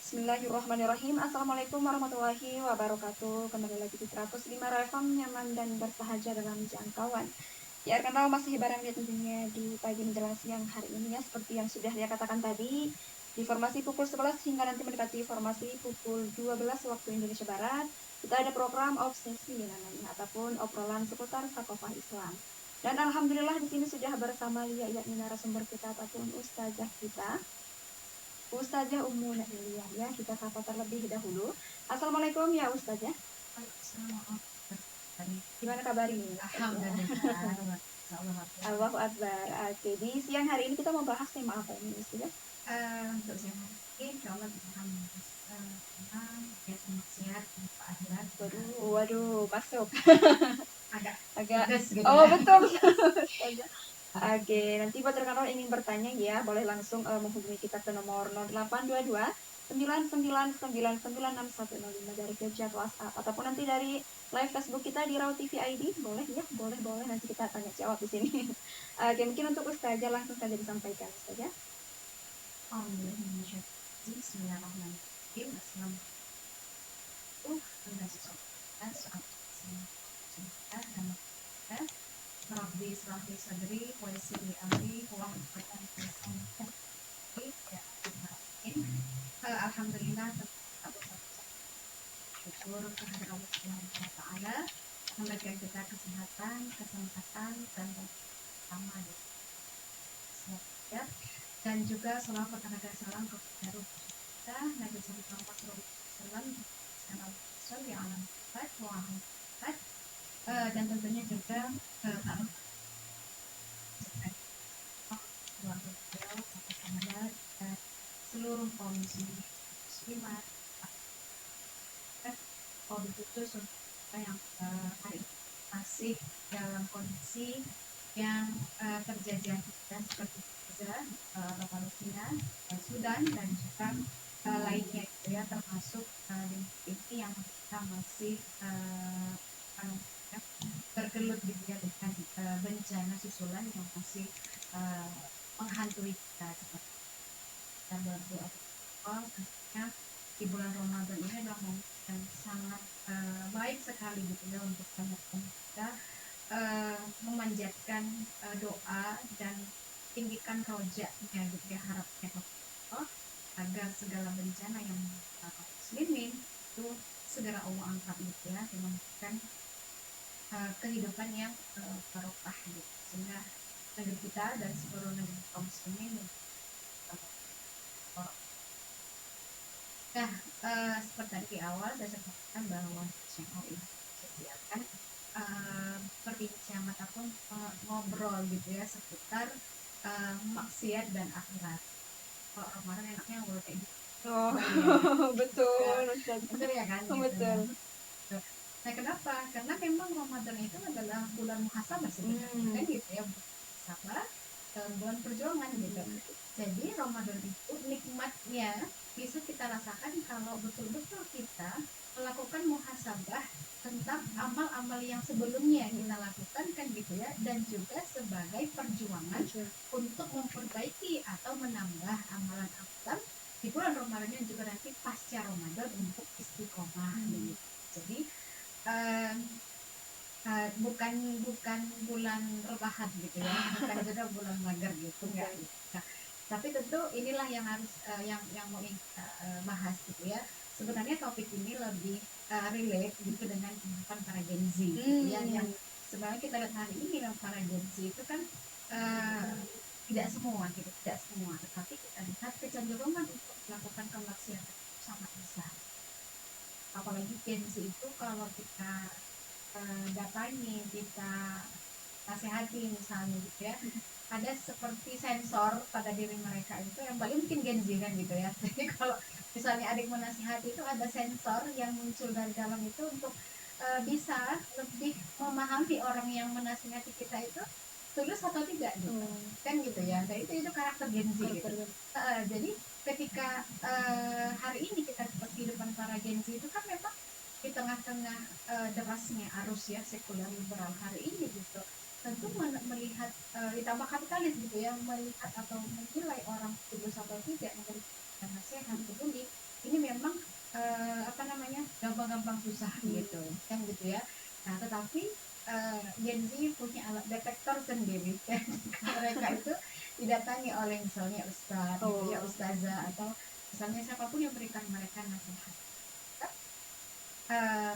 Bismillahirrahmanirrahim. Assalamualaikum warahmatullahi wabarakatuh. Kembali lagi di 105 FM, nyaman dan bersahaja dalam jangkauan. Ya, karena masih barang dia tentunya di pagi menjelang siang hari ini ya, seperti yang sudah dia katakan tadi, di formasi pukul 11 hingga nanti mendekati formasi pukul 12 waktu Indonesia Barat, kita ada program obsesi namanya, ataupun obrolan seputar Thaqafah Islam. Dan alhamdulillah di sini sudah bersama Lia, yakni narasumber kita ataupun ustazah kita, Ustazah Ummu Nailiyah ya. Kita sapa terlebih dahulu. Assalamualaikum ya Ustazah. Gimana kabar ini? Alhamdulillah. Allahu Akbar. Oke, di siang hari ini kita mau bahas tema apa ini Ustazah? Untuk siang hari ini, insya Allah kita akan membahas tentang biasa maksiat di akhirat. Waduh, masuk. Agak pedas gitu oh ya. betul. Oke, nanti buat rekan-rekan ingin bertanya ya, boleh langsung menghubungi kita ke nomor 0822 999996105 dari chat WhatsApp ataupun nanti dari live Facebook kita di Raw TV ID, boleh ya, boleh nanti kita tanya jawab di sini. Oke, mungkin untuk Ustazah langsung saja disampaikan Ustazah. Bismillahirrahmanirrahim. Assalamualaikum Rabbi israh li sadri wa yassir li amri wahlul 'uqdatam min lisani. Alhamdulillah, syukur kepada Allah Subhanahu wa taala memberikan kita kesehatan, kesempatan dan bersama dan juga selawat tenaga salam kepada kita Nabi Muhammad SAW dan tentunya juga seluruh kaum muslimat khusus untuk yang hari masih dalam kondisi yang terjajah seperti Gaza, Palestina, Sudan dan juga lainnya gitu ya, termasuk ini yang kita masih bergelut gitu ya dengan bencana susulan yang masih menghantui kita seperti kita berdoa tentunya di bulan Ramadan ini adalah momen yang sangat baik sekali gitu ya untuk banyak kita memanjatkan doa dan tinggikan rojaknya gitu ya, harapnya Allah agar segala bencana yang muslimin itu segera Allah angkat gitu ya, dan memberikan kehidupan yang barokah gitu, sehingga negeri kita dan seluruh negeri kaum muslimin. Nah, seperti tadi di awal saya sampaikan bahwa siang hari ini saya akan berbincang ataupun ngobrol gitu ya seputar maksiat dan akhirat. Kalau Ramadan enaknya ngobrol kayak gitu. Oh, betul. Betul ya kan? Betul. Gitu. Nah, kenapa? Karena memang Ramadan itu adalah bulan muhasabah sebenarnya, kan gitu ya, muhasabah bulan perjuangan gitu. Jadi Ramadan itu nikmatnya bisa kita rasakan kalau betul-betul kita melakukan muhasabah tentang amal-amal yang sebelumnya kita lakukan kan gitu ya, dan juga sebagai perjuangan untuk memperbaiki atau menambah amalan-amalan di bulan Ramadan dan juga nanti pasca Ramadan untuk istiqomah gitu. Jadi bukan bulan rebahan gitu ya, bukan juga bulan mager gitu enggak. Nah, tapi tentu inilah yang harus yang mau bahas gitu ya. Sebenarnya topik ini lebih relate gitu dengan kehidupan para Gen Z gitu ya, yang sebenarnya kita lihat hari ini para Gen Z itu kan tidak semua gitu, tetapi kita lihat kecenderungan untuk melakukan kemaksiatan sangat besar. Apalagi Gen Z itu kalau kita datangi, kita nasihati misalnya gitu ya, ada seperti sensor pada diri mereka itu yang paling mungkin Gen Z kan gitu ya. Jadi kalau misalnya adik menasihati itu ada sensor yang muncul dari dalam itu untuk bisa lebih memahami orang yang menasihati kita itu tulus atau tidak gitu. Kan gitu ya. Dan itu karakter Gen Z gitu. Jadi ketika hari ini kita seperti depan para Gen Z itu kan memang di tengah-tengah derasnya arus ya sekuler liberal hari ini gitu, tentu melihat ditambah kapitalis gitu ya, melihat atau menilai orang tulus atau tidak memberikan nasihat peduli, ini gampang-gampang susah gitu kan gitu ya. Nah tetapi Gen Z punya alat detektor sendiri kan. Mereka itu didatangi oleh misalnya ustadz gitu ya, ustazah, atau misalnya siapapun yang berikan mereka nasihat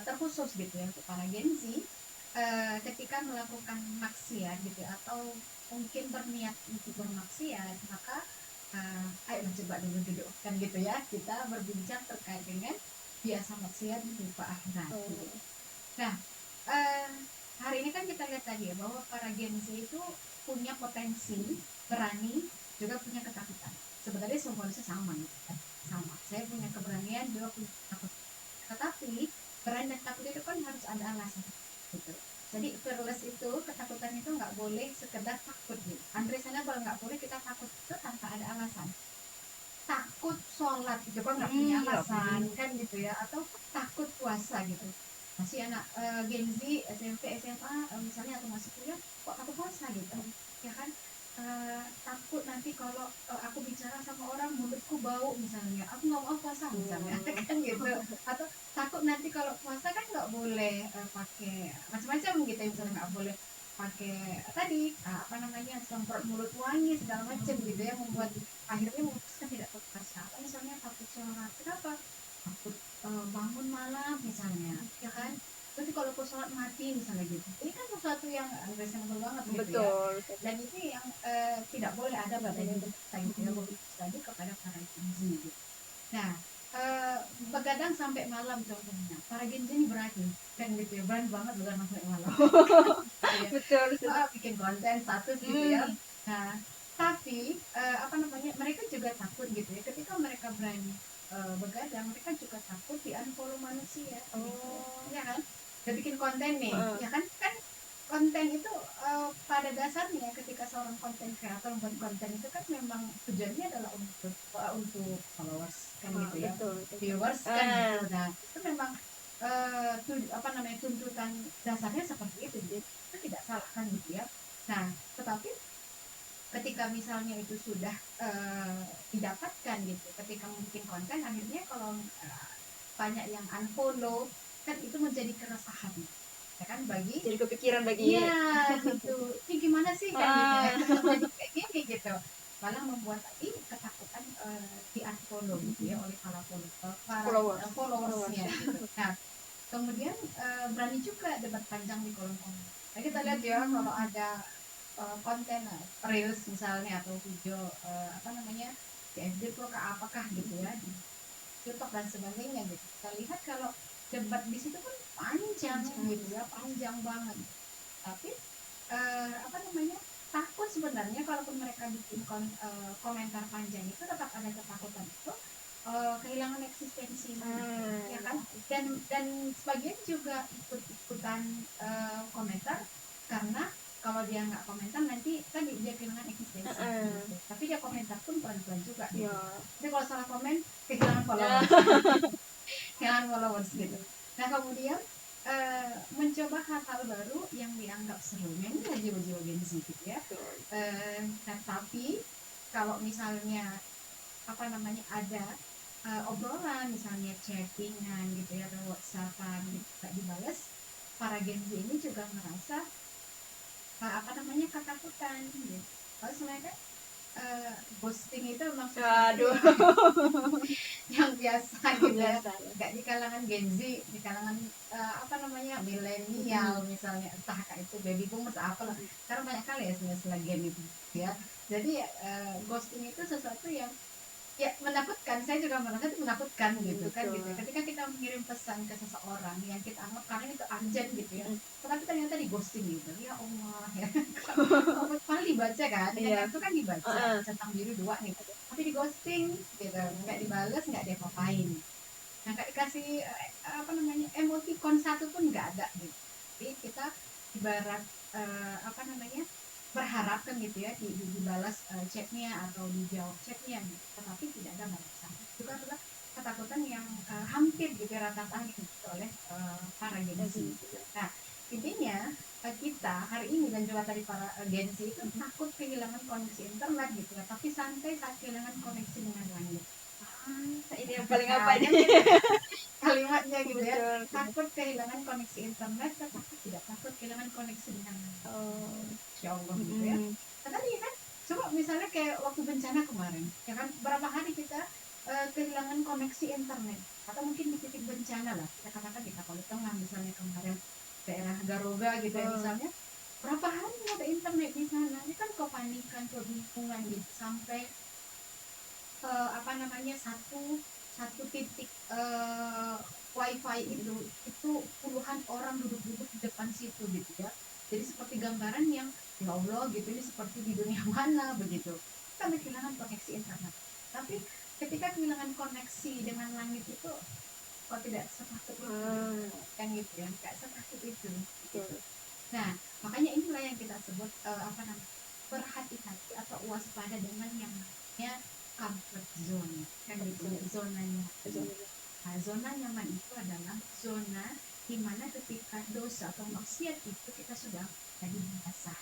terkhusus gitu ya untuk para Gen Z. Ketika melakukan maksiat gitu ya, atau mungkin berniat untuk bermaksiat, maka ayo coba dulu duduk kan gitu ya, kita berbincang terkait dengan biasa maksiat berupa akhirat gitu. Nah eh, hari ini kan kita lihat tadi ya bahwa para Gen Z itu punya potensi, berani, juga punya ketakutan. Sebenarnya semua manusia sama gitu kan, sama. Saya punya keberanian, juga punya ketakutan, tetapi berani dan takut itu kan harus ada alasan gitu. Jadi fearless itu, ketakutan itu nggak boleh sekedar takut gitu. Andre sana kalau nggak boleh kita takut itu tanpa ada alasan. Takut sholat itu kan nggak punya alasan kan gitu ya, atau takut puasa gitu. Masih anak Gen Z, SMP, SMA misalnya, atau masih kuliah, kok takut puasa gitu ya kan. Takut nanti kalau aku bicara sama orang mulutku bau misalnya, aku nggak mau puasa misalnya kan gitu. Atau takut nanti kalau puasa kan nggak boleh pakai macam-macam gitu, misalnya nggak boleh pakai tadi apa namanya, semprot mulut wangi segala macam gitu ya, membuat akhirnya memutuskan tidak puasa. Atau misalnya takut sholat, kenapa? Takut bangun malam misalnya ya kan. Tapi kalau aku sholat mati misalnya gitu, ini kan sesuatu yang reasonable banget gitu ya. Dan itu yang tidak boleh ada pada diri kita gitu ya, tadi kepada para Gen Z gitu. Nah begadang sampai malam contohnya, para Gen Z ini berani kan gitu ya, berani banget begadang sampai malam. Betul, bikin konten status gitu ya. Nah tapi apa namanya, mereka juga takut gitu ya, ketika mereka berani begadang, mereka juga takut di unfollow manusia gitu. Ya kan, udah bikin konten nih ya kan, kan konten itu pada dasarnya ketika seorang konten kreator membuat konten itu kan memang tujuannya adalah untuk followers kan gitu ya, viewers kan gitu. Nah itu memang apa namanya, tuntutan dasarnya seperti itu gitu. Itu tidak salah kan gitu ya. Nah tetapi ketika misalnya itu sudah didapatkan gitu, ketika mungkin konten akhirnya kalau banyak yang unfollow kan, itu menjadi keresahan ya kan, bagi jadi kepikiran bagi iya gitu, ini gimana sih kan gitu ya, jadi kayak gini gitu, malah membuat tadi ketakutan di unfollow gitu ya oleh para followersnya gitu. Nah kemudian berani juga debat panjang di kolom komentar. Nah, kita lihat ya kalau ada konten reels misalnya, atau video apa namanya, CFD Pro ke apakah gitu ya, di YouTube dan sebagainya gitu, kita lihat kalau debat di situ pun panjang gitu ya, panjang banget. Tapi apa namanya, takut sebenarnya, kalaupun mereka bikin komentar panjang itu tetap ada ketakutan itu kehilangan eksistensi ya kan. Dan sebagian juga ikut-ikutan komentar karena kalau dia nggak komentar nanti kan dia kehilangan eksistensi gitu. Tapi dia komentar pun pelan-pelan juga gitu. Tapi kalau salah komen kehilangan followers kehilangan followers gitu. Nah kemudian mencoba hal-hal baru yang dianggap seru, ini lah jiwa-jiwa Gen Z gitu ya. Nah tapi kalau misalnya apa namanya, ada obrolan misalnya chattingan gitu ya, atau whatsappan gitu, gak dibalas, para Gen Z ini juga merasa apa namanya, ketakutan gitu. Kalau sebenarnya ghosting itu memang sesuatu yang biasa gitu ya, gak di kalangan Gen Z, di kalangan apa namanya, milenial misalnya, entah itu baby boomers apalah, karena banyak kali ya setelah Gen itu ya. Jadi ghosting itu sesuatu yang ya menakutkan. Saya juga merasa itu menakutkan gitu kan gitu. Ketika kita mengirim pesan ke seseorang yang kita anggap karena itu urgent gitu ya, tetapi ternyata di ghosting gitu, ya Allah ya. Paling dibaca kan, itu kan dibaca centang biru 2 nih, tapi di ghosting gitu, nggak dibales, nggak diapa-apain. Nah nggak dikasih apa namanya, emoticon satu pun nggak ada gitu. Jadi kita ibarat apa namanya, berharap kan gitu ya, dibalas chatnya atau dijawab chatnya gitu, tetapi tidak ada balasan. Itu adalah ketakutan yang hampir juga rata-rata gitu oleh para Gen Z. Nah intinya kita hari ini dan juga tadi para Gen Z itu takut kehilangan koneksi internet gitu ya, tapi santai saat kehilangan koneksi dengan langit. Ini yang paling apa ini? Kalimat curhatnya gitu ya. Betul. Takut kehilangan koneksi internet, tetapi tidak takut kehilangan koneksi dengan Oh. Insya Allah gitu ya. Nah, tadi kan coba misalnya kayak waktu bencana kemarin, ya kan berapa hari kita kehilangan koneksi internet atau mungkin di titik bencana lah, kita katakan di Kapal Tengah misalnya kemarin daerah Garuga gitu ya misalnya, berapa hari nggak ada internet di sana, ini kan kepanikan, kebingungan gitu sampai apa namanya satu titik wifi itu puluhan orang duduk-duduk di depan situ gitu ya. Jadi seperti gambaran yang ya Allah gitu ini seperti di dunia mana begitu. Kita kehilangan koneksi internet. Tapi ketika kehilangan koneksi dengan langit itu kok tidak setakut itu kan gitu ya, nggak setakut itu. Gitu. Nah makanya inilah yang kita sebut apa namanya berhati-hati atau waspada dengan yang namanya comfort zone kan gitu ya, zona nyaman. Nah, zona nyaman itu adalah zona di mana ketika dosa atau maksiat itu kita sudah jadi biasa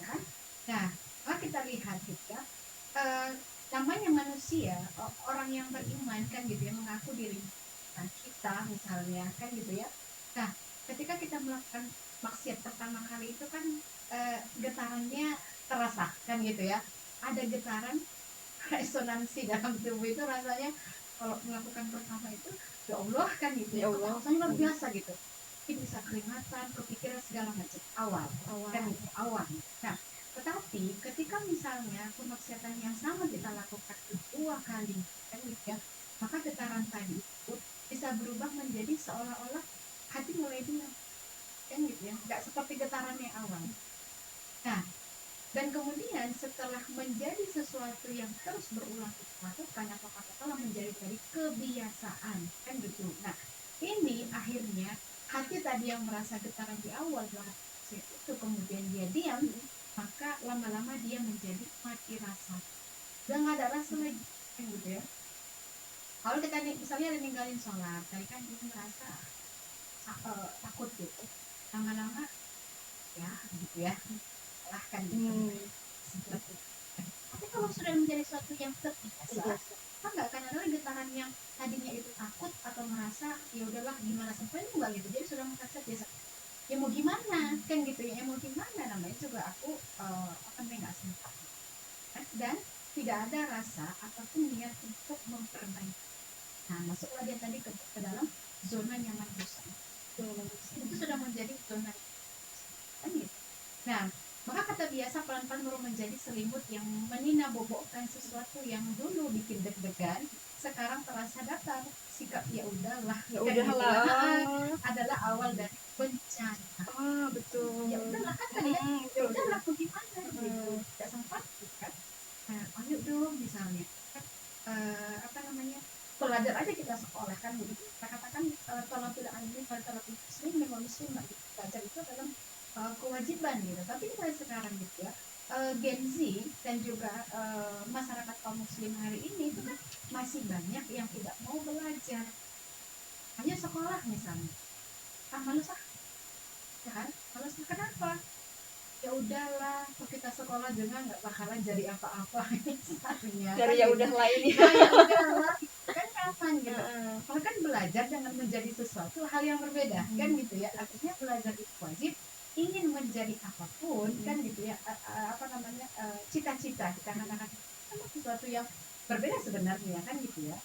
kan. Nah kalau kita lihat gitu ya namanya manusia orang yang beriman kan gitu ya mengaku diri kita misalnya kan gitu ya. Nah ketika kita melakukan maksiat pertama kali itu kan getarannya terasa kan gitu ya, ada getaran resonansi dalam tubuh itu rasanya kalau melakukan pertama itu ya Allah kan gitu ya Allah rasanya luar biasa gitu, ini bisa keringatan kepikiran segala macam awal kan gitu awal. Nah tetapi ketika misalnya kemaksiatan yang sama kita lakukan kedua kali kan gitu ya, maka getaran tadi itu bisa berubah menjadi seolah-olah hati mulai diam kan gitu ya, nggak seperti getaran yang awal. Nah dan kemudian setelah menjadi sesuatu yang terus berulang kita lakukan atau katakanlah menjadi dari kebiasaan kan gitu. Nah ini akhirnya hati tadi yang merasa getaran di awal itu kemudian dia diam, maka lama-lama dia menjadi mati rasa dan nggak ada rasa lagi kan gitu ya. Kalau kita misalnya ada ninggalin sholat tadi kan dia merasa takut gitu, lama-lama ya gitu ya kan gitu. Tapi kalau sudah menjadi sesuatu yang terbiasa, kan nggak akan ada getaran yang tadinya itu takut atau merasa ya udahlah gimana sampai enggak gitu, jadi sudah merasa biasa. Ya mau gimana kan gitu ya, mau gimana namanya juga aku akan nggak sempat dan tidak ada rasa ataupun niat untuk memperbaiki. Nah masuklah dia tadi ke dalam zona nyaman dosa. Itu sudah menjadi zona kan gitu. Nah maka kata biasa pelan-pelan baru menjadi selimut yang meninabobokkan sesuatu yang dulu bikin deg-degan, sekarang terasa datar. Sikap ya udahlah, ya udahlah adalah awal dari bencana. Betul. Ya udahlah kan tadi kan, ya udahlah bagaimana gitu, tidak sempat kan. Nah, ayo dong misalnya, apa namanya, belajar aja kita sekolah kan begitu. Kita katakan kalau tidak anjing, kalau muslim, memang muslim belajar itu adalah kewajiban gitu. Tapi kita sekarang gitu ya Gen Z dan juga masyarakat kaum muslim hari ini itu kan masih banyak yang tidak mau belajar, hanya sekolah misalnya malas ya kan, malas kenapa, ya udahlah kita sekolah juga nggak bakalan jadi apa-apa misalnya dari kan ya gitu. udah lain ya udahlah kan kapan gitu. Kalau kan belajar jangan menjadi sesuatu hal yang berbeda kan gitu ya, artinya belajar itu wajib, ingin menjadi apapun kan gitu ya apa namanya cita-cita kita katakan sesuatu yang berbeda sebenarnya kan gitu ya.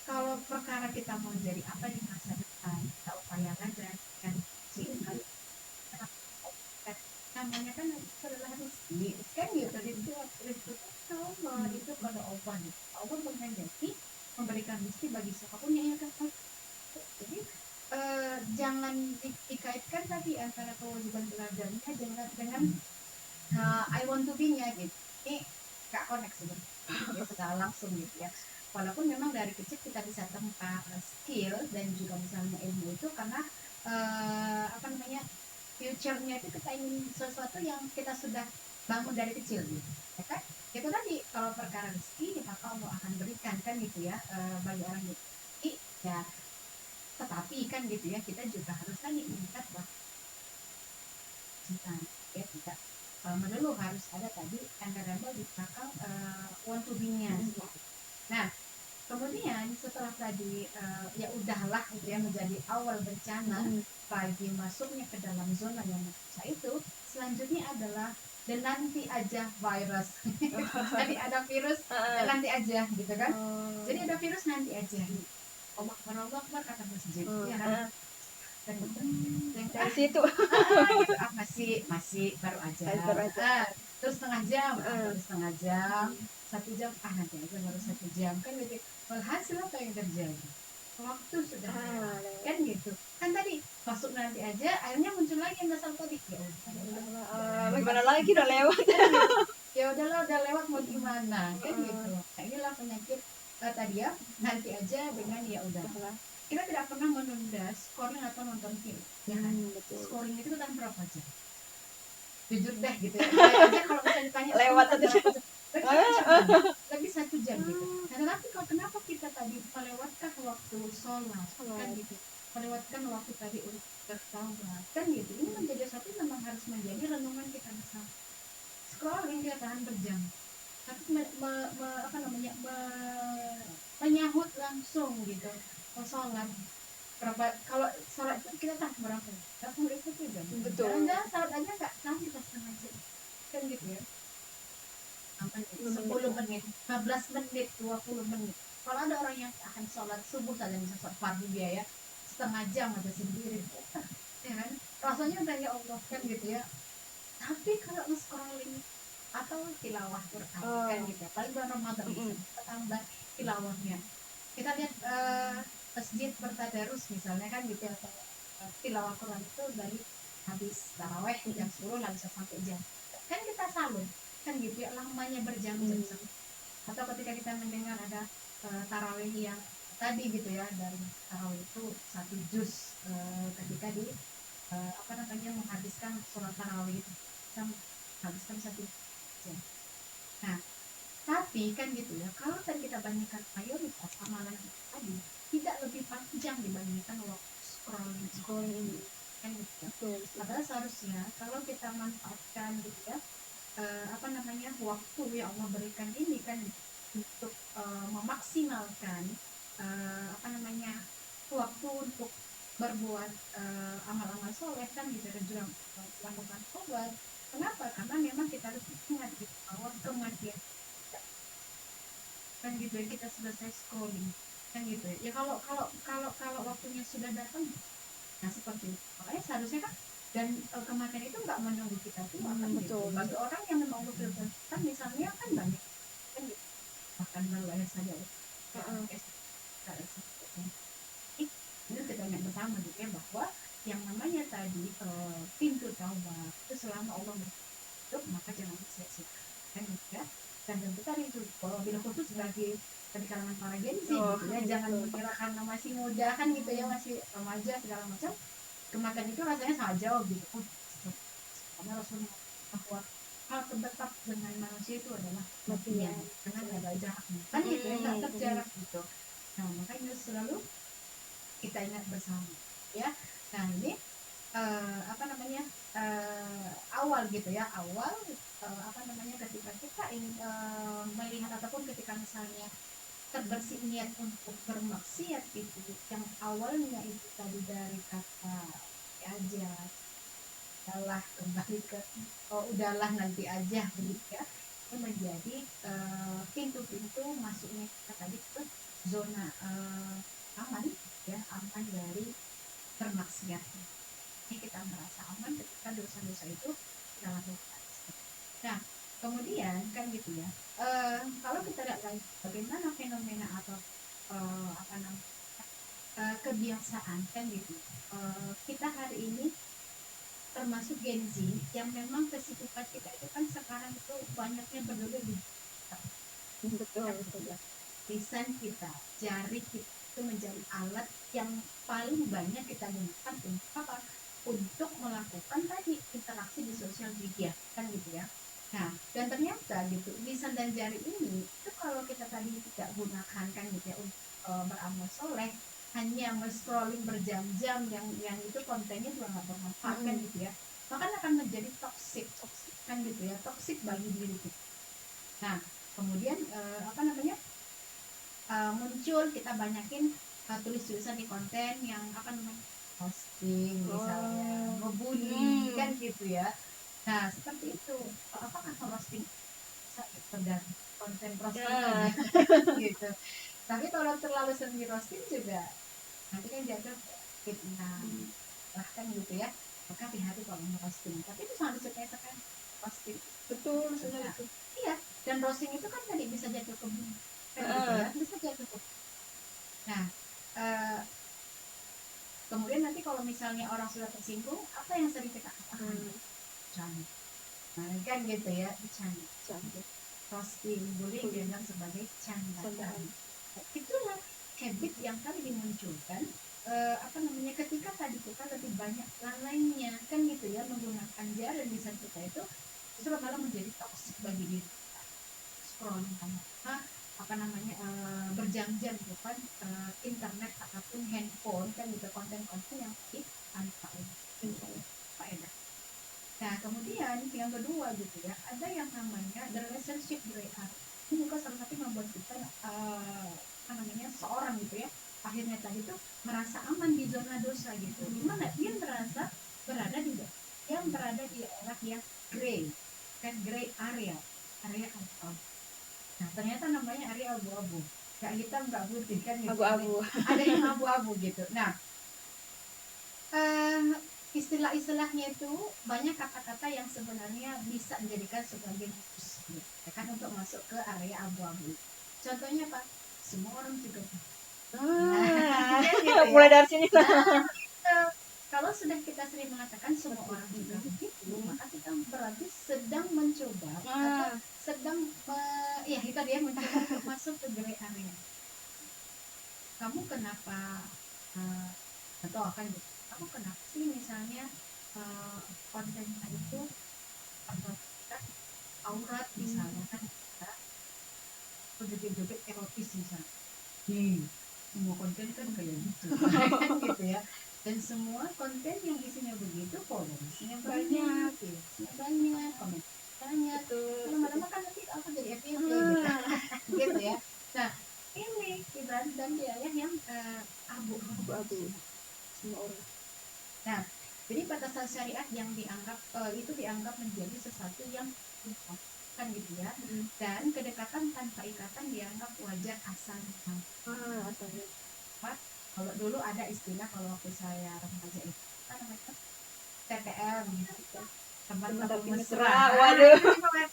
Kalau perkara kita mau jadi apa di masa depan kita upayakan dan sehingga namanya kan itu adalah rezeki kan gitu, rezeki Allah itu pada Allah gitu. Allah menghendaki memberikan rezeki bagi siapapun yang akan. Jadi jangan dikaitkan tadi antara kewajiban belajarnya dengan I want to be nya gitu. Ini gak connect sebenarnya ya, secara langsung gitu ya. Walaupun memang dari kecil kita bisa tempa skill dan juga misalnya ilmu itu karena apa namanya future-nya itu kita ingin sesuatu yang kita sudah bangun dari kecil gitu ya kan. Itu tadi kalau perkara rezeki maka Allah akan berikan kan gitu ya bagi orang itu ya. Tetapi kan gitu ya kita juga harus tadi mengingat bahwa ya tidak melulu harus ada tadi anda di belakang want to be-nya. Nah kemudian setelah tadi ya udahlah gitu ya menjadi awal bencana bagi masuknya ke dalam zona yang merah itu, selanjutnya adalah dan nanti aja virus. Jadi ada virus dan nanti aja gitu kan. Jadi ada virus nanti aja. Allah Akbar kata masjid. Ya kan? Dan Dari situ gitu. Masih baru aja. baru aja. Terus setengah jam, baru setengah jam, 1 jam, nanti aja baru 1 jam kan gitu. Hasil apa yang terjadi? Waktu sudah kan gitu. Kan tadi masuk nanti aja, akhirnya muncul lagi yang dasar tadi. Ya udah, bagaimana lagi udah lewat. Ya udahlah, udah lewat mau gimana kan gitu. Nah, inilah penyakit tadi ya, nanti aja dengan ya udah. Kita tidak pernah menunda scoring atau nonton film. Ya kan? Scoring itu kan berapa jam? Jujur deh gitu ya. Aja kalau misalnya ditanya lewat berapa jam? Lebih 1 jam gitu. Nah, tapi kalau kenapa kita tadi melewatkan waktu sholat kan gitu, melewatkan waktu tadi untuk bertaubat kan gitu. Ini menjadi satu memang harus menjadi renungan kita bersama. Scrolling dia tahan berjam, tapi menyahut langsung gitu sholat berapa. Kalau sholat kita tahan berapa? Langsung dari 1 jam. Betul. Jangan sholat aja nggak tahan kita setengah jam kan gitu ya. 10 menit, 15 menit, 20 menit. Kalau ada orang yang akan sholat subuh saja bisa sholat fardu dia ya setengah jam aja sendiri, ya kan? Rasanya udah ya Allah kan gitu ya. Tapi kalau scrolling atau tilawah Quran kan gitu, paling bulan Ramadan bisa tambah tilawahnya. Kita lihat masjid bertadarus misalnya kan gitu, atau tilawah Quran itu dari habis taraweh jam 10 lah bisa sampai jam. Kan kita salut kan gitu ya, lamanya berjam-jam. Atau ketika kita mendengar ada tarawih yang tadi gitu ya, dari tarawih itu 1 juz ketika di menghabiskan sholat tarawih itu menghabiskan 1 jam. Nah, tapi kan gitu ya, kalau tadi kita bandingkan mayoritas amalan tadi tidak lebih panjang dibandingkan waktu scrolling ini kan gitu. Padahal seharusnya kalau kita manfaatkan gitu ya, waktu yang Allah berikan ini kan untuk memaksimalkan waktu untuk berbuat amal-amal soleh kan gitu, dan juga melakukan tobat. Kenapa? Karena memang kita harus ingat gitu, bahwa kematian kan gitu ya, kita selesai scrolling kan gitu ya. Ya kalau waktunya sudah datang, nah seperti itu. Makanya seharusnya kan, dan kematian itu nggak menunggu kita tua kan gitu. Bagi orang yang memang udah kan misalnya kan banyak kan gitu, bahkan baru ada saja itu kita ingat bersama gitu ya, bahwa yang namanya tadi pintu taubat itu selama Allah berhidup maka jangan sia-sia kan gitu ya. Dan tentu tadi itu bila khusus bagi di kalangan para genzi gitu ya, jangan mengira karena masih muda kan gitu ya, masih remaja segala macam, kematian itu rasanya sangat jauh gitu. Karena Rasulullah bahwa hal terdekat dengan manusia itu adalah kematian, karena nggak ada jaraknya kan gitu ya, nggak terjarak gitu. Nah makanya selalu kita ingat bersama ya. Nah ini awal gitu ya, awal ketika kita ingin melihat ataupun ketika misalnya terbersih niat untuk bermaksiat itu, yang awalnya itu tadi dari kata aja udahlah, kembali ke udahlah nanti aja begitu ya, itu menjadi pintu-pintu masuknya kita tadi ke zona aman ya, aman dari bermaksiat. Ini kita merasa aman ketika dosa-dosa itu kita lakukan. Nah kemudian kan gitu ya, kalau kita lihat lagi bagaimana fenomena atau kebiasaan kan gitu, kita hari ini termasuk Gen Z yang memang kesibukan kita itu kan sekarang itu banyaknya berlebih. Betul. Lisan kita, jari kita itu menjadi alat yang paling banyak kita gunakan untuk apa? Untuk melakukan tadi interaksi di sosial media kan gitu ya. Nah dan ternyata gitu, lisan dan jari ini itu kalau kita tadi tidak gunakan kan gitu ya untuk beramal soleh, hanya scrolling berjam-jam yang itu kontennya juga nggak bermanfaat kan gitu ya, maka akan menjadi toksik kan gitu ya, toksik bagi diri kita. Nah kemudian muncul, kita banyakin tulis-tulisan di konten yang apa namanya, posting misalnya, ngebully kan gitu ya. Nah seperti itu. Apakah roasting bisa tergantung konten roasting gitu. Tapi kalau terlalu sering di roasting juga nanti kan jatuh fitnah bahkan gitu ya. Maka hati-hati kalau roasting. Tapi itu sangat disukai sekali roasting. Betul, Nah, iya, dan roasting itu kan tadi bisa jatuh ke bumi kan gitu ya, bisa jatuh ke. Nah kemudian nanti kalau misalnya orang sudah tersinggung, apa yang sering kita katakan? Bercanda. Nah, kan gitu ya, bercanda. Roasting, bullying dianggap sebagai candaan. Itulah habit yang tadi dimunculkan apa namanya, ketika tadi kita lebih banyak lalainya kan gitu ya, menggunakan jari lisan kita itu justru malah menjadi toksik bagi diri kita. Scrolling apa namanya, berjam-jam gitu kan, internet ataupun handphone kan gitu, konten-konten yang tanpa faedah. Nah kemudian yang kedua gitu ya, ada yang namanya the relationship grey area. Ini juga salah satu membuat kita apa namanya, seorang gitu ya, akhirnya tadi tuh merasa aman di zona dosa gitu. Gimana dia merasa berada di daerah yang grey kan, grey area abu-abu. Nah ternyata namanya area abu-abu, nggak hitam nggak putih kan gitu, abu-abu. ada yang abu-abu gitu. Nah istilah-istilahnya itu banyak kata-kata yang sebenarnya bisa dijadikan sebagai modus ya kan, untuk masuk ke area abu-abu. Contohnya apa? Semua orang juga Nah, gitu ya. mulai dari sini. Kalau sudah kita sering mengatakan semua orang juga begitu, maka kita berarti sedang mencoba atau sedang ya itu dia mencoba untuk masuk ke grey area. Kamu kenapa atau akan kamu kenapa sih misalnya kontennya itu aurat misalnya kan, joget-joget erotis misalnya, semua konten kan kayak gitu kan gitu ya. Dan semua konten yang isinya begitu followersnya banyak, banyak, komen banyak, lama-lama kan nanti aku jadi FYP gitu ya. Nah ini kita dan dia yang abu-abu semua orang. Nah jadi batasan syariat yang dianggap itu dianggap menjadi sesuatu yang kan gitu ya. Dan kedekatan tanpa ikatan dianggap wajar asalnya. Kalau dulu ada istilah kalau waktu saya remaja itu apa namanya, TTM gitu, teman tapi mesra. Waduh,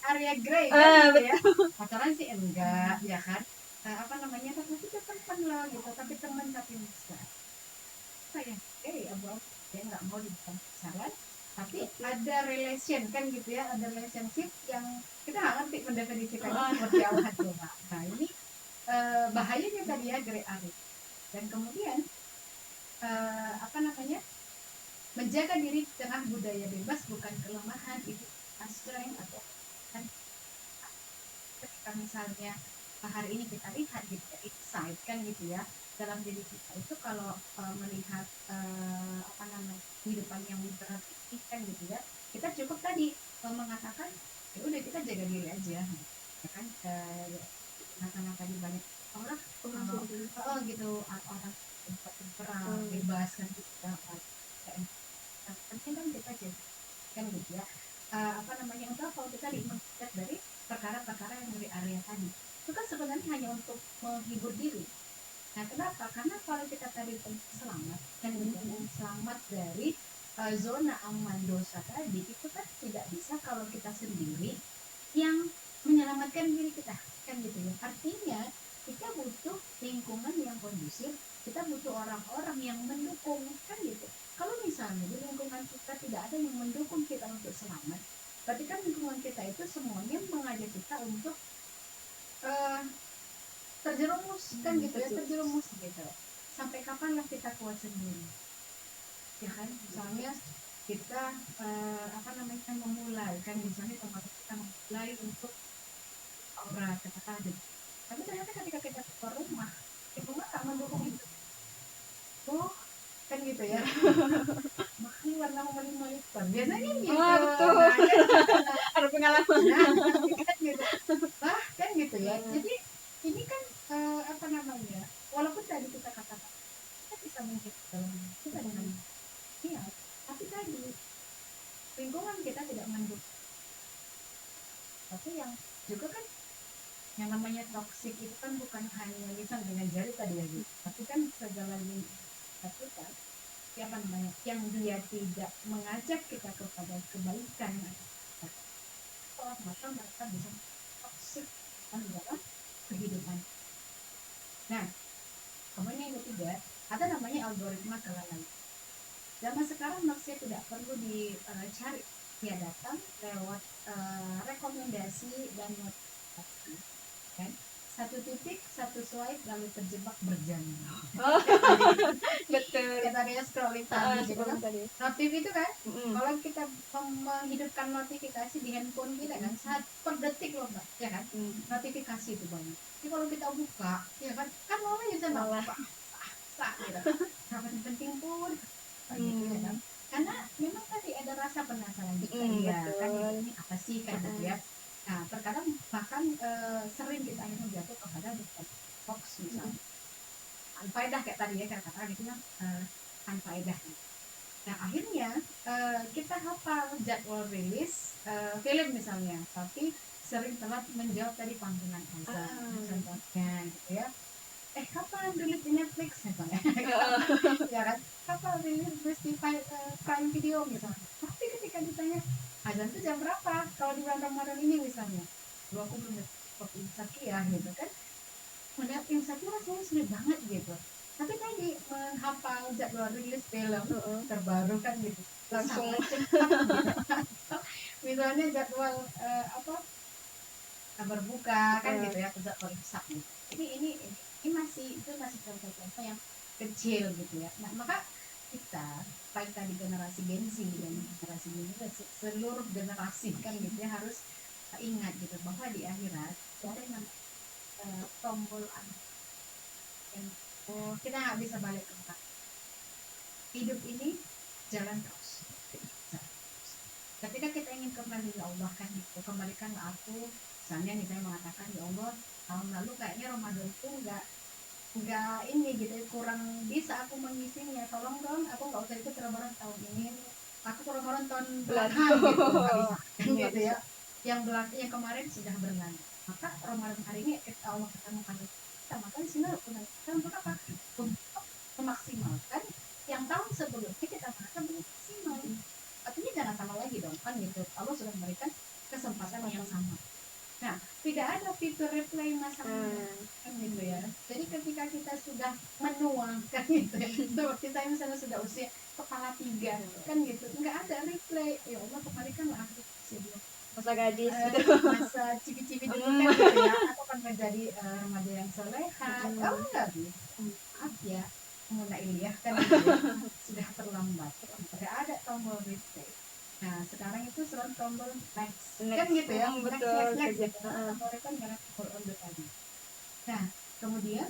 area grey kan gitu ya. Pacaran sih enggak ya kan, apa namanya, tapi kita teman loh gitu, tapi teman tapi mesra. Kayak abu-abu dia nggak mau dibilang pacaran, tapi ada relation kan gitu ya, ada relationship yang kita nggak ngerti mendefinisikannya seperti apa coba. Nah ini bahayanya tadi ya grey area. Dan kemudian apa namanya, menjaga diri di tengah budaya bebas bukan kelemahan, itu strength atau kan. Ketika misalnya hari ini kita lihat gitu ya, insight kan gitu ya, dalam diri kita itu kalau melihat apa namanya, kehidupan yang berat ini kan gitu ya, kita cukup tadi mengatakan ya udah kita jaga diri aja ya kan, karena tadi banyak orang gitu, orang tempat perang bebas kan gitu, penting kan kita jadi kan gitu ya, apa namanya, untuk kalau kita lihat dari perkara-perkara yang dari area tadi itu kan sebenarnya hanya untuk menghibur diri. Nah kenapa? Karena kalau kita tadi selamat kan gitu, selamat dari zona aman dosa tadi, itu kan tidak bisa kalau kita sendiri yang menyelamatkan diri kita kan gitu ya. Artinya kita butuh lingkungan yang kondusif, kita butuh orang-orang yang mendukung kan gitu. Kalau misalnya di lingkungan kita tidak ada yang mendukung kita untuk selamat, berarti kan lingkungan kita itu semuanya mengajak kita untuk terjerumus kan gitu ya, terjerumus gitu. Sampai kapan lah kita kuat sendiri ya kan, misalnya kita apa namanya, memulai kan misalnya kemarin kita memulai untuk aurat katakan gitu, tapi ternyata ketika kita keluar rumah, ibu nggak mendukung itu, kan gitu ya. Makanya warna melimpah biasanya gitu. Betul. Ada pengalaman. Kan gitu. Kan gitu ya. Jadi ini kan apa namanya, walaupun tadi kita katakan kita bisa menghidup dalam kita dengan iya, tapi tadi lingkungan kita tidak mendukung. Tapi yang juga kan yang namanya toksik itu kan bukan hanya misal dengan jari tadi ya gitu, tapi kan segala kita apa namanya yang dia tidak mengajak kita kepada kebaikan, maka mereka bisa toksik dalam kehidupan. Nah, kemudian yang ketiga ada namanya algoritma kelalaian. Zaman sekarang manusia tidak perlu dicari, dia datang lewat rekomendasi dan notifikasi, kan? Satu titik, satu swipe, lalu terjebak berjam-jam. Oh, betul. Kayak tadi ya scrolling tadi, gitu kan? tadi. Notif itu kan, kalau kita menghidupkan notifikasi di handphone kita kan, per detik loh mbak, ya kan? Notifikasi itu banyak. Jadi kalau kita buka, ya kan, kan malah bisa Malah. sah gitu. Nah, penting pun, gitu ya kan? Karena memang tadi ada rasa penasaran kita, ya kan, ini apa sih kan gitu ya. Nah, terkadang bahkan sering kita akhirnya jatuh kepada hoax misalnya. Anfaedah kayak tadi ya, kata-kata itu kan anfaedah. Nah, akhirnya kita hafal jadwal rilis film misalnya, tapi sering telat menjawab tadi panggilan azan, contohnya gitu ya. Kapan rilis di Netflix misalnya? Ya kan? Kapan rilis di Prime Video misalnya? Tapi ketika ditanya azan itu jam berapa? Kalau di bulan Ramadan ini misalnya, aku belum dapat imsak ya gitu kan? Udah imsak rasanya sulit banget gitu. Tapi tadi menghafal jadwal rilis film terbaru kan gitu, langsung cepat gitu. Misalnya jadwal berbuka kan gitu ya, jadwal imsak gitu. Ini masih contoh-contoh yang kecil gitu ya. Nah, maka kita baik tadi generasi Gen Z dan generasi ini seluruh generasi kan gitu ya harus ingat gitu bahwa di akhirat ada yang tombol yang kita nggak bisa balik ke tempat. Hidup ini jalan terus. Ketika kita ingin kembali ke Allah kan gitu, kembalikanlah aku. Misalnya nih saya mengatakan ya Allah, tahun lalu kayaknya Ramadan itu nggak ini gitu, kurang bisa aku mengisinya. Tolong dong, aku nggak usah ikut Ramadan tahun ini. Aku Ramadan tahun belakang gitu, nggak bisa kan gitu ya. Yang kemarin sudah berlalu. Maka Ramadan hari ini Allah ketemukan kita, maka di sini kita untuk apa? Untuk memaksimalkan yang tahun sebelumnya kita merasa belum maksimal. Artinya jangan sama lagi dong kan gitu. Allah sudah memberikan kesempatan yang sama. Nah, tidak ada fitur replay masa kan gitu ya. Jadi ketika kita sudah menuangkan gitu ya, seperti saya misalnya sudah usia kepala 3 kan gitu, nggak ada replay. Ya Allah, kembalikanlah aku usia masa gadis gitu. Masa cibi-cibi dulu kan gitu ya, aku akan menjadi remaja yang soleha. Kamu nggak bisa, maaf ya Muna Iliyah kan gitu ya. Sudah terlambat, tidak ada tombol replay. Nah, sekarang itu selalu tombol next kan gitu ya, betul, next gitu. Tombol kan karena tombol on tadi. Nah, kemudian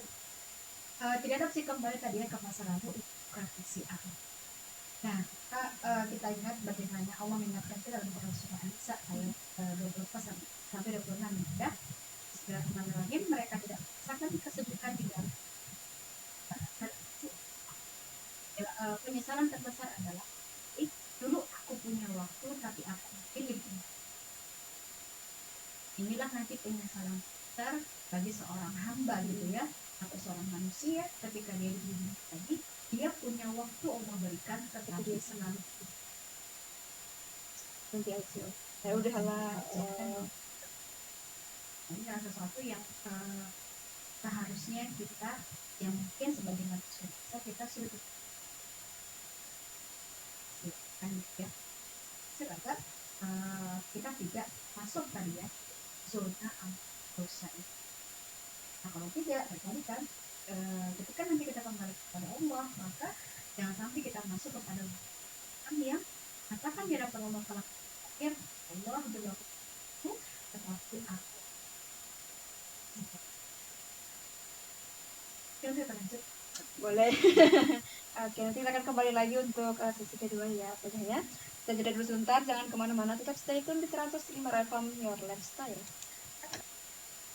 tidak ada sih kembali tadi ya ke masa lalu, praktisi apa. Nah, kita ingat bagaimana Allah mengingatkan kita dalam surah An-Nisa ayat 24 sampai 26 ya. Bismillahirrahmanirrahim, mereka tidak merasakan kesejukan di dalam penyesalan terbesar adalah dulu aku punya waktu tapi aku pilih ini. Inilah nanti penyesalan besar bagi seorang hamba gitu ya, atau seorang manusia ketika dia di dunia tadi, dia punya waktu Allah berikan tetapi selalu nanti aja ya udahlah. Ini adalah sesuatu yang seharusnya kita yang mungkin sebagai manusia kita sudah kan ya, sebab kita tidak masuk tadi ya zona dosa itu. Nah, kalau tidak tadi kan ketika nanti kita kembali kepada Allah, maka jangan sampai kita masuk kepada yang katakan di hadapan Allah telah akhir Allah berlaku tetapi aku kita lanjut boleh. Oke, nanti kita akan kembali lagi untuk sesi kedua ya, ya. Kita jeda dulu sebentar, jangan kemana-mana, tetap stay tune di 105 FM Your Lifestyle.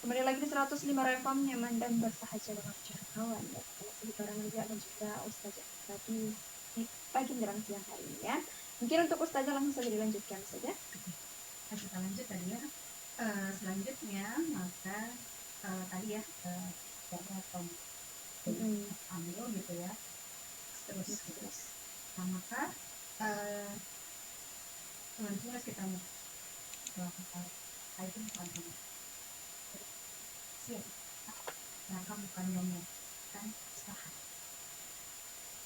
Kembali lagi di 105 Reform, nyaman dan bersahaja dalam jangkauan ya. Masih bareng Lia dan juga Ustazah tadi di pagi menjelang siang hari ini ya. Mungkin untuk Ustazah langsung saja dilanjutkan saja. Nah, kita lanjut tadi ya. Selanjutnya maka tadi ya ada ambil gitu ya. Terus. Nah, maka selanjutnya harus kita melakukan itu bukan siap. Nah, kamu bukan kan istirahat.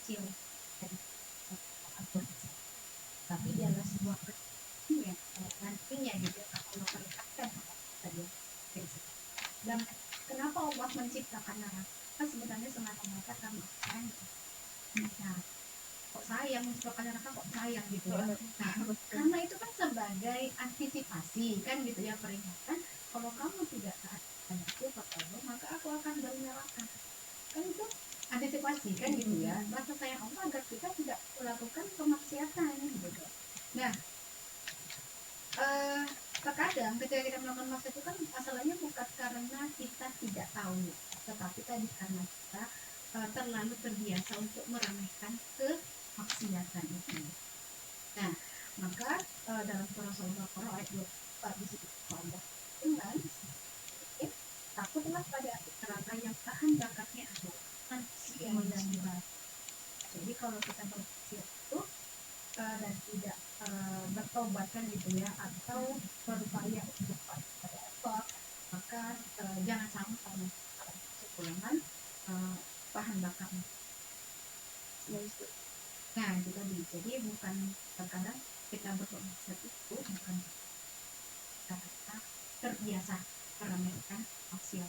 Kecil dan tapi dia adalah sebuah ya, nantinya gitu akan memperlihatkan tadi dan kenapa Allah menciptakan neraka sebenarnya semata-mata karena nah, kok sayang menciptakan neraka kok sayang gitu ya. Nah, karena itu kan sebagai antisipasi kan gitu ya, peringatan kalau kamu tidak taat padaku kata Allah maka aku akan beri neraka kan, itu antisipasi kan gitu ya, rasa sayang Allah agar kita tidak melakukan kemaksiatan gitu. Nah, terkadang ketika kita melakukan maksiat itu kan masalahnya bukan karena kita tidak tahu, tetapi tadi karena kita terlalu terbiasa untuk meremehkan kemaksiatan itu. Nah, maka dalam surah Al-Baqarah ayat 24 di situ Allah dengan takutlah pada neraka yang tahan bakarnya adalah manusia dan berat. Jadi kalau kita bermaksiat itu dan tidak bertobat kan gitu ya, atau berupaya untuk pada Allah, maka jangan sampai kekurangan bahan bakar. Nah, gitu. Jadi bukan terkadang kita bermaksiat itu bukan karena terbiasa meremehkan maksiat.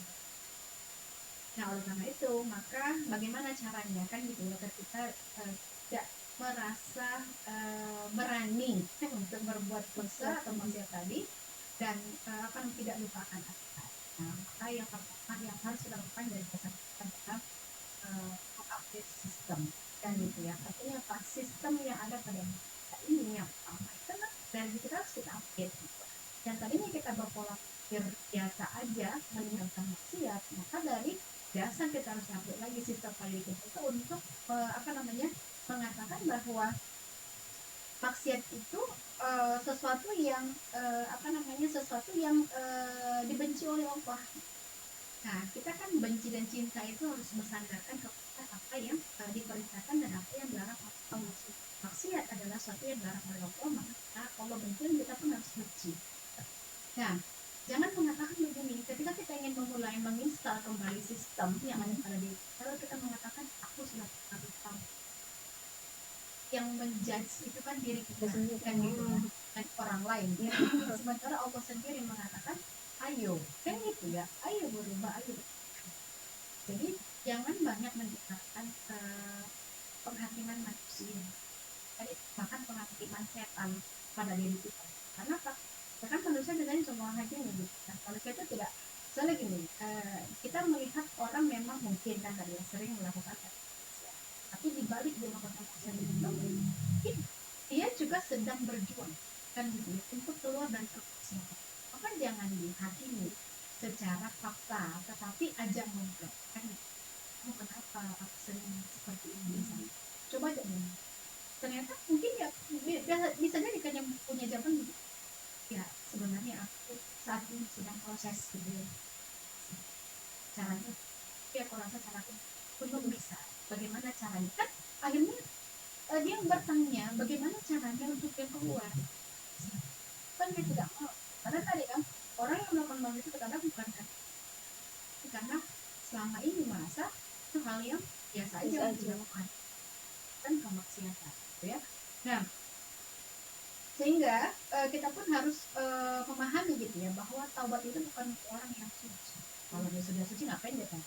Nah, oleh karena itu maka bagaimana caranya kan gitu ya, kita tidak merasa berani untuk berbuat dosa atau maksiat tadi dan akan tidak lupakan akhirat. Nah, maka yang pertama yang harus kita lakukan dari dasar kita adalah update sistem kan gitu ya. Artinya apa? Sistem yang ada pada kita ini yang pertama itu kan dari kita harus kita update gitu. Dan tadinya kita berpola pikir biasa aja meninggalkan maksiat, maka dari dasar kita harus update lagi sistem kali kita itu untuk mengatakan bahwa maksiat itu sesuatu yang sesuatu yang dibenci oleh Allah. Nah, kita kan benci dan cinta itu harus bersandarkan kepada apa yang diperintahkan dan apa yang dilarang oleh Allah. Maksiat adalah sesuatu yang dilarang oleh Allah, maka Allah benci dan kita pun harus benci. Nah, jangan mengatakan begini, ketika kita ingin memulai menginstal kembali sistem yang ada pada diri, kalau kita mengatakan aku sudah tahu, yang menjudge itu kan diri kita kan gitu dan orang lain ya. Sementara Allah sendiri mengatakan ayo kan gitu ya, ayo berubah, ayo. Jadi jangan banyak mendengarkan penghakiman manusia, bahkan penghakiman setan pada diri kita. Karena apa? Karena manusia dengan semua hakim gitu. Nah, manusia itu tidak soalnya gini, kita melihat orang memang mungkin kan tadi sering melakukan tapi dibalik dia melakukan maksiat itu dia juga sedang berjuang kan gitu ya, untuk keluar dari kemaksiatan. Maka jangan dihakimi secara fakta, tetapi ajang membuat kan kenapa aku sering seperti ini misalnya. Coba aja nih, ternyata mungkin ya bisa jadi kan yang punya jawaban gitu. Ya sebenarnya aku saat ini sedang proses gitu ya. Caranya ya aku rasa caraku belum bisa. Bagaimana caranya? Kan akhirnya dia bertanya bagaimana caranya untuk yang keluar. Kan dia tidak mau. Karena tadi kan orang yang melakukan hal itu kadang bukan karena selama ini merasa itu hal yang biasa aja untuk dilakukan. Kan kemaksiatan, gitu ya. Nah, sehingga kita pun harus memahami gitu ya bahwa taubat itu bukan orang yang suci. Kalau dia sudah suci ngapain dia kan?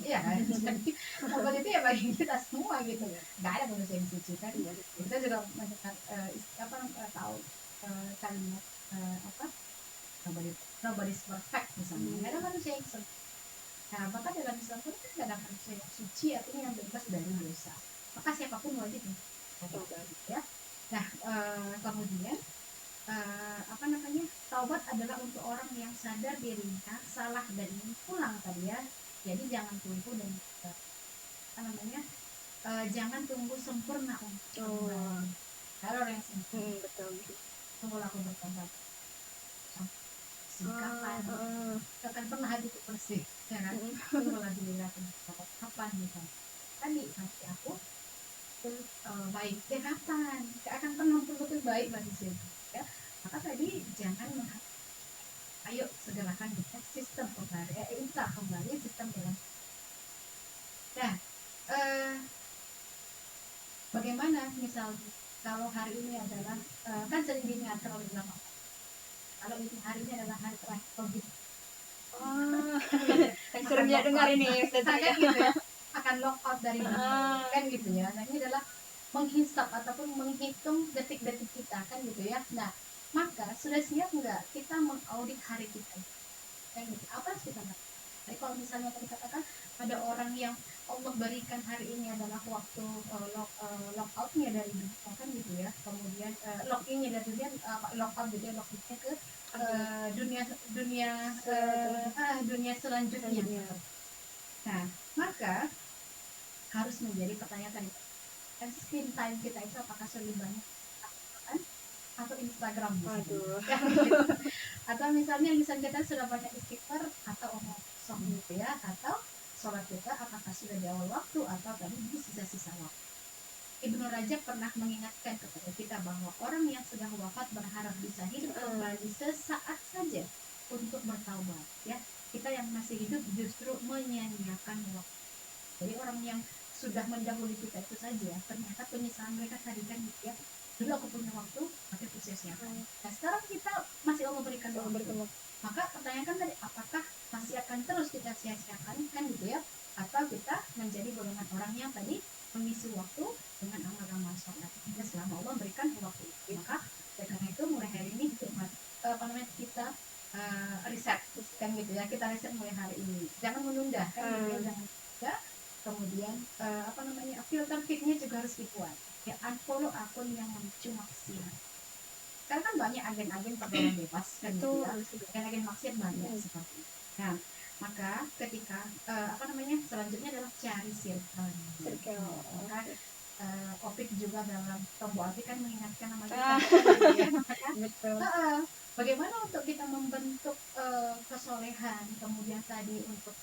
Iya kan? Jadi taubat itu ya bagi kita semua gitu. Gak ada manusia yang suci kan? Kita juga mendengar tahu kalimat nobody's perfect misalnya. Gak ada manusia yang sempurna. Nah, maka dalam Islam pun kan gak ada manusia yang suci, artinya yang bebas dari dosa. Maka siapapun wajib ya. Nah, kemudian taubat adalah untuk orang yang sadar dirinya salah dan ingin pulang tadi ya. Jadi jangan tunggu dan apa namanya, jangan tunggu sempurna untuk kembali. Kalau orang yang sempurna, Betul. tunggu aku bertobat. Kapan? Kapan pernah hatiku bersih, ya kan? Tunggulah dulu aku bertobat. Kapan misalnya? Tadi nanti aku baik. Ya kapan? Gak akan pernah betul-betul baik manusia. Ya. Maka tadi jangan ayo segerakan kita sistem kembali, instal kembali sistem dalam. Nah, bagaimana misalnya kalau hari ini adalah kan sering diingatkan oleh ulama, kalau ini hari ini adalah hari terakhir COVID. Yang sering dia dengar ini kan gitu ya, akan lockout dari kan gitu ya. Nah ini adalah menghisap ataupun menghitung detik-detik kita kan gitu ya. Nah maka sudah siap nggak kita mengaudit hari kita kan gitu, apa yang kita lakukan? Jadi kalau misalnya tadi katakan ada orang yang Allah berikan hari ini adalah waktu lockoutnya dari dunia kan gitu ya, kemudian login-nya dari dunia, lockout gitu ya, login-nya ke dunia dunia dunia selanjutnya. Nah maka harus menjadi pertanyaan tadi, kan screen time kita itu apakah lebih banyak atau Instagram misalnya. Atau misalnya lisan kita sudah banyak istighfar atau omong kosong gitu ya, atau sholat kita apakah sudah di awal waktu atau tadi di sisa-sisa waktu. Ibnu Rajab pernah mengingatkan kepada kita bahwa orang yang sudah wafat berharap bisa hidup kembali sesaat saja untuk bertaubat ya. Kita yang masih hidup justru menyanyiakan waktu. Jadi orang yang sudah mendahului kita itu saja ternyata penyesalan mereka tadi kan ya, dulu aku punya waktu tapi aku sia-siakan. Nah sekarang kita masih Allah berikan waktu, maka pertanyaan kan tadi, apakah masih akan terus kita sia-siakan kan gitu ya, atau kita menjadi golongan orang yang tadi mengisi waktu dengan amal-amal sholat ya, selama Allah berikan waktu itu. Maka karena itu mulai hari ini kita riset kan gitu ya, kita riset mulai hari ini, jangan menunda kan gitu ya, jangan menunda. Kemudian filter feednya juga harus dibuat ya, unfollow akun yang memicu maksiat, karena kan banyak agen-agen pergaulan bebas kan gitu ya, agen-agen maksiat banyak seperti itu. Nah maka ketika selanjutnya adalah cari circle. Maka Opik juga dalam Tombo Opik kan mengingatkan nama kita gitu ya. Betul. Bagaimana untuk kita membentuk kesolehan, kemudian tadi untuk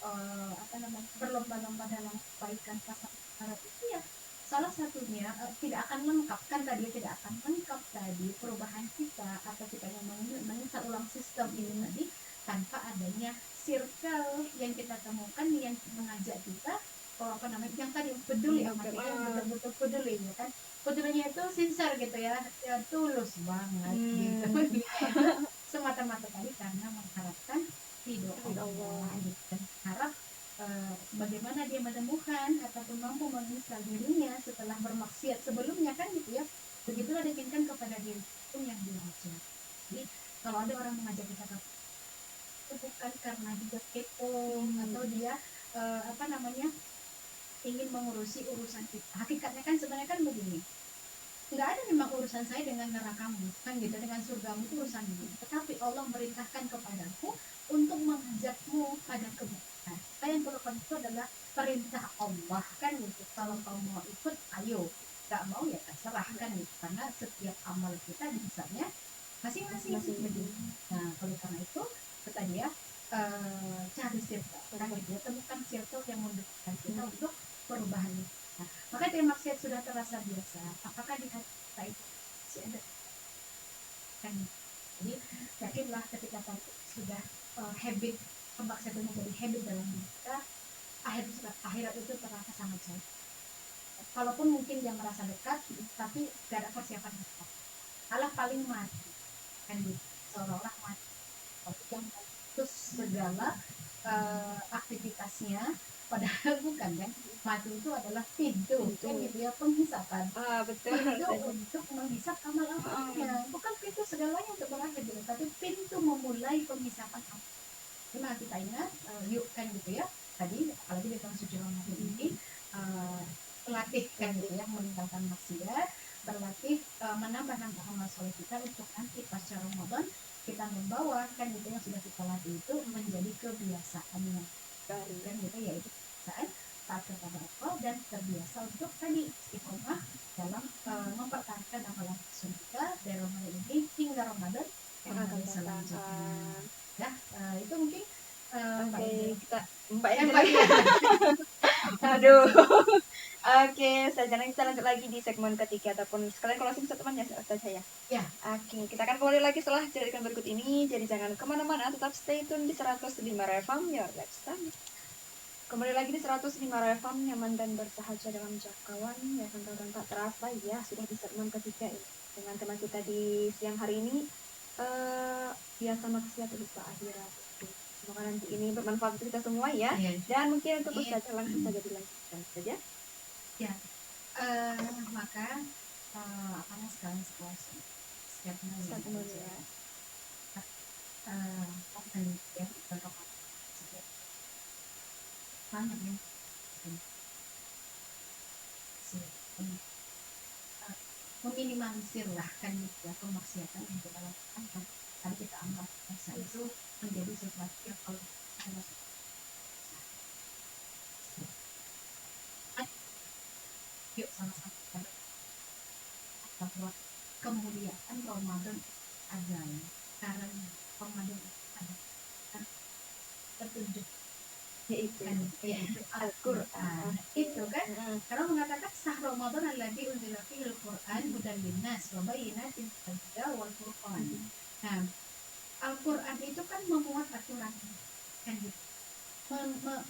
berlomba-lomba dalam kebaikan pasangan itu ya, salah satunya tidak akan lengkap kan tadi, tidak akan lengkap tadi perubahan kita atau kita yang menginstal ulang sistem ini tadi tanpa adanya circle yang kita temukan yang mengajak kita yang tadi peduli sama kita, betul-betul peduli ya kan. Pedulinya itu sincere gitu ya, tulus banget gitu. Semata-mata tadi karena mengharapkan ridho Allah gitu. Harap bagaimana dia menemukan ataupun mampu menginstal dirinya setelah bermaksiat sebelumnya kan gitu ya. Begitulah diinginkan kepada diri pun yang diajak. Jadi kalau ada orang mengajak kita itu bukan karena dia kepo atau dia ingin mengurusi urusan kita. Hakikatnya kan sebenarnya kan begini, nggak ada memang urusan saya dengan nerakamu kan gitu, dengan surgamu itu urusan itu, tetapi Allah merintahkan kepadaku untuk mengajakmu pada kebaikan. Yang perlukan itu adalah perintah Allah kan gitu. Kalau kamu mau ikut ayo, nggak mau ya terserah kan gitu, karena setiap amal kita misalnya masing-masing begitu. Nah oleh karena itu tadi ya, cari circle kan gitu, temukan circle yang mendukung kita untuk perubahan. Nah, maka dia maksiat sudah terasa biasa, apakah di hati kita itu masih ada kan? Jadi yakinlah ketika sudah habit maksiat itu menjadi habit dalam diri kita, akhirat itu terasa sangat jauh. Kalaupun mungkin dia merasa dekat, tapi tidak ada persiapan dekat. Allah paling mati kan gitu, seolah-olah mati, yang terus segala aktivitasnya, padahal bukan kan. Mati itu adalah pintu kan gitu ya, penghisapan. Betul. Pintu untuk menghisap amal-amalnya, bukan pintu segalanya untuk berakhir gitu, tapi pintu memulai penghisapan amal. Nah kita ingat yuk kan gitu ya, tadi apalagi di tahun suci Ramadan ini pelatih kan gitu ya, meninggalkan maksiat, berlatih menambah amal soleh kita untuk nanti pasca Ramadan kita membawa kan gitu yang sudah kita latih itu menjadi kebiasaan yang baru kan gitu, yaitu kebiasaan taat kepada Allah dan terbiasa untuk tadi istiqomah dalam mempertahankan amalan kita dari Ramadan ini hingga Ramadan yang akan selanjutnya. Ya, itu mungkin Mbak kita Mbak ya. Aduh. Oke, sekarang kita lanjut lagi di segmen ketiga ataupun sekalian closing statement ya saja ya. Ya. Oke, kita akan kembali lagi setelah ceritakan berikut ini. Jadi jangan kemana-mana, tetap stay tune di 105 FM Your Lifestyle. Kembali lagi di 105 FM, nyaman dan bersahaja dalam jangkauan. Ya, kawan-kawan tak terasa ya, sudah di segmen ketiga ini. Dengan tema kita di siang hari ini, biasa maksiat lupa akhirat. Semoga nanti ini bermanfaat untuk kita semua ya. Dan mungkin untuk Ustaz langsung saja dilanjutkan saja. Ya, maka apa sekarang setelah statement ya, akan ya banyak ya meminimalisir lah kan ya kemaksiatan yang kita lakukan kan, kalau kita anggap biasa itu menjadi sesuatu yang kalau yuk sama-sama bahwa kemuliaan Ramadan ada karena Ramadan ada petunjuk yaitu Al-Quran itu kan karena mengatakan sah Ramadan alladzi unzila fihi al-Quran hudan linnas wa bayyinatin wal Furqan. Nah, Al-Quran itu kan memuat aturan kan gitu.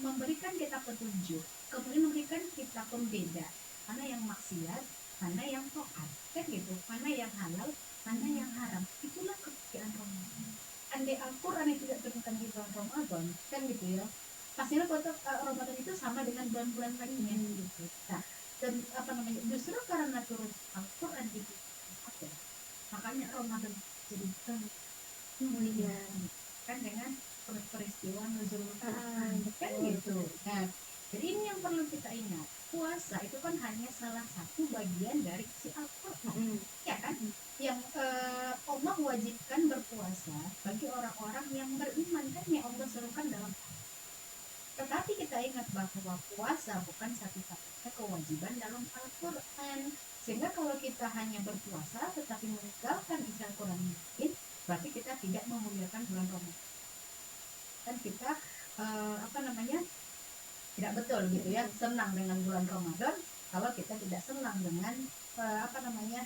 Memberikan kita petunjuk, kemudian memberikan kita pembeda mana yang maksiat, mana yang taat kan gitu, mana yang halal, mana yang haram. Itulah kemuliaan Ramadan. Andai Al-Quran itu tidak turunkan di bulan Ramadan kan gitu ya, pastinya Ramadan itu sama dengan bulan-bulan lainnya gitu. Nah, dan apa namanya, justru karena turun Al-Quran di bulan, makanya Ramadan jadi kemuliaan kan dengan peristiwa nuzul Quran kan gitu. Nah, jadi ini yang perlu kita ingat, puasa itu kan hanya salah satu bagian dari si Al-Quran ya kan, yang Allah wajibkan berpuasa bagi orang-orang yang beriman kan, yang Allah serukan dalam. Tetapi kita ingat bahwa puasa bukan satu-satunya kewajiban dalam Al-Quran, sehingga kalau kita hanya berpuasa tetapi meninggalkan isi Al-Quran mungkin berarti kita tidak memuliakan bulan Ramadan dan kita apa namanya, tidak betul gitu ya, senang dengan bulan Ramadan kalau kita tidak senang dengan apa namanya,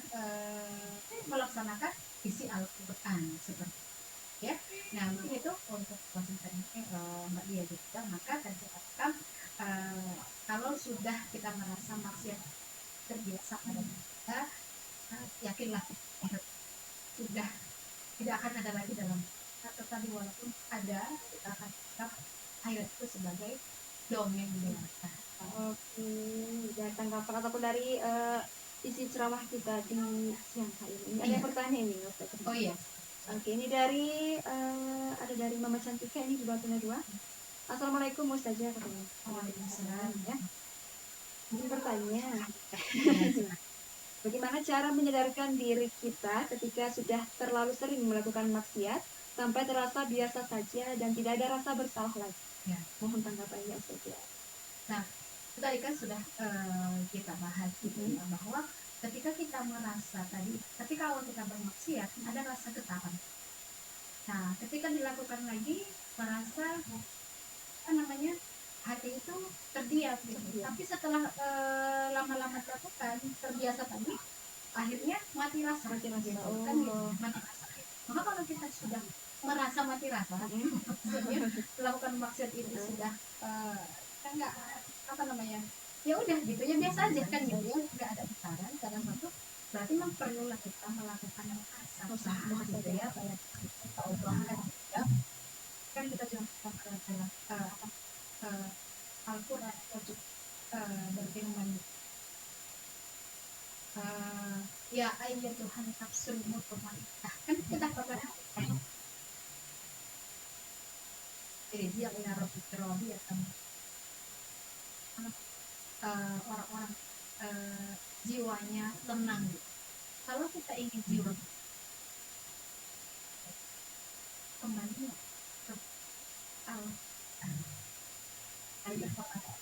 melaksanakan isi Al-Quran seperti ya. Nah, mungkin itu untuk konsentrasi Mbak Dia juga. Maka akan saya katakan kalau sudah kita merasa maksiat terbiasa pada kita, yakinlah sudah tidak akan ada lagi dalam kita, tetapi walaupun ada, kita akan tetap ayat itu sebagai dongeng belaka. Oke, dan tanggapan ataupun dari isi ceramah kita di siang hari ini. Ada yang bertanya ini, Ustaz. Oh iya. Oke, ini dari ada dari Mama Cantika, ini juga punya dua. Assalamualaikum Ustazah katanya. Waalaikumsalam ya. Izin bertanya. Bagaimana cara menyadarkan diri kita ketika sudah terlalu sering melakukan maksiat sampai terasa biasa saja dan tidak ada rasa bersalah lagi? Ya, mohon tanggapannya Ustazah. Nah, tadi kan sudah kita bahas gitu ya, bahwa ketika kita merasa tadi, ketika awal kita bermaksiat ada rasa getaran. Nah, ketika dilakukan lagi merasa apa namanya, hati itu terdiam gitu. Tapi setelah lama-lama dilakukan terbiasa tadi, akhirnya mati rasa gitu. Kan gitu, mati rasa. Maka kalau kita sudah merasa mati rasa, maksudnya melakukan maksiat itu sudah kan nggak apa namanya, ya udah gitu ya, biasa aja kan gitu ya, nggak ada getaran karena satu, berarti memang perlulah kita melakukan yang usaha gitu ya, kayak kita ubahkan ya kan, kita juga dalam Al-Quran wajib berfirman ya ayat Tuhan nafsul mutmainnah kan, kita pernah dia ila rabbika radiyatan, orang-orang jiwanya tenang gitu. Kalau kita ingin jiwa kembali ke al kembali kepada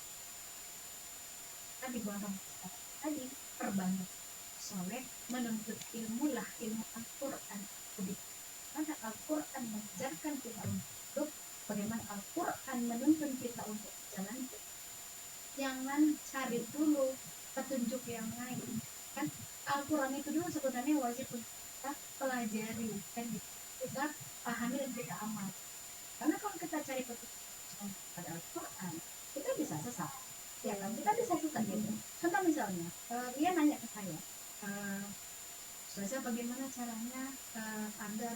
di bulan Ramadan tadi perbanyak soleh menuntut ilmu lah, ilmu Al-Quran. Bagaimana Al-Quran mengajarkan kita untuk hidup, bagaimana Al-Quran menuntun kita untuk jalan. Jangan cari dulu petunjuk yang lain, kan Al-Quran itu dulu sebenarnya wajib kita pelajari, kan kita pahami dan kita amal. Karena kalau kita cari petunjuk pada Al-Quran, kita bisa sesat, ya kan, kita bisa sesat gitu. Contoh misalnya dia nanya ke saya, Ustazah bagaimana caranya agar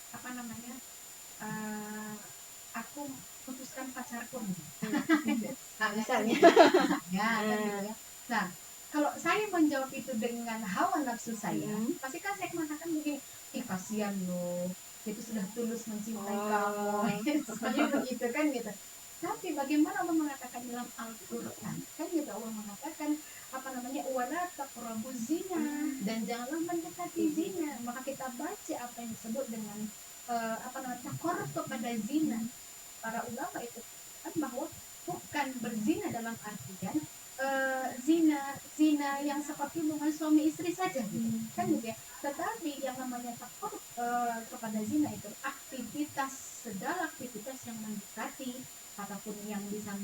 apa namanya aku putuskan pacarku Misalnya. ya kan gitu ya. Nah, kalau saya menjawab itu dengan hawa nafsu saya, pasti kan saya mengatakan begini, ih kasihan loh, itu sudah tulus mencintai kamu, seperti begitu kan gitu. Tapi bagaimana Allah mengatakan dalam Al-Quran, kan gitu, Allah mengatakan apa namanya, wala taqrabu zina, dan janganlah mendekati zina. Maka kita baca apa yang disebut dengan apa namanya, takorup kepada zina. Para ulama itu kan bahwa bukan berzina dalam artian zina yang seperti hubungan suami istri saja gitu, kan gitu ya. Tetapi yang namanya takut kepada zina itu aktivitas, segala aktivitas yang mendekati ataupun yang bisa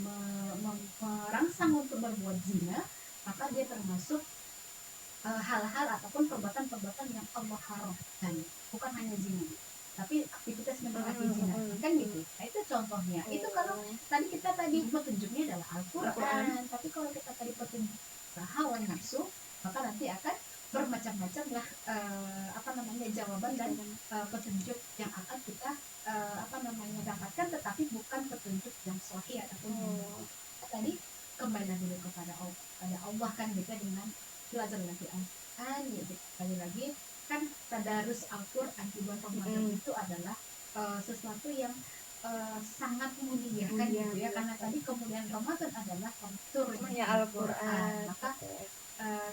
merangsang untuk berbuat zina, maka dia termasuk hal-hal ataupun perbuatan-perbuatan yang Allah haramkan, bukan hanya zina tapi aktivitas mendekati zina, kan gitu. Nah itu contohnya. Itu kalau tadi kita petunjuknya adalah Al-Quran, tapi kalau kita tadi petunjuk hawa nafsu, maka nanti akan bermacam-macam lah apa namanya jawaban dan petunjuk yang akan kita apa namanya dapatkan, tetapi bukan petunjuk yang sahih ataupun tadi kembali dulu kepada Allah kan gitu, dengan belajar lagi Al-Quran gitu. Sekali lagi kan tadarus Al-Quran di bulan Ramadan itu adalah sesuatu yang sangat mulia kan gitu ya, karena tadi kemuliaan Ramadan adalah turunnya Al-Quran. Maka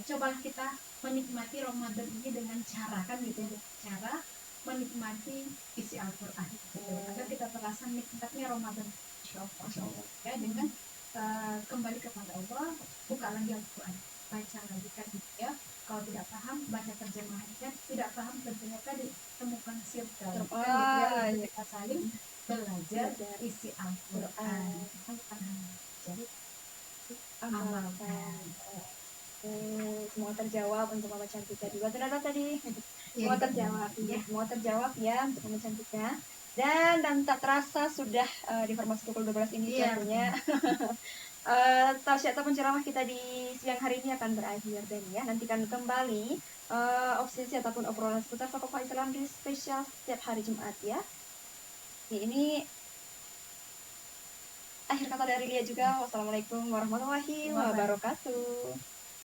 cobalah kita menikmati Ramadan ini dengan cara kan gitu, cara menikmati isi Al-Quran gitu, agar kita terasa nikmatnya Ramadan insyaallah ya, dengan kembali kepada Allah, buka lagi Al-Quran, baca lagi kan gitu ya. Kalau tidak paham, baca terjemahannya. Tidak paham, tentunya kan ditemukan sirkel kan gitu ya, untuk kita saling belajar isi Al-Quran, bukan hanya jadi amalkan. Semua terjawab untuk Mama Cantika juga ternyata tadi. Semua terjawab ya, semua terjawab ya untuk Mama Cantika. Dan tak terasa sudah di formasi pukul 12 ini waktunya. Tasya atau penceramah kita di siang hari ini akan berakhir, dan ya nantikan kembali obsesi ataupun obrolan seputar tokoh Islam di spesial setiap hari Jumat ya. Ini akhir kata dari Lia juga. Wassalamualaikum warahmatullahi wabarakatuh.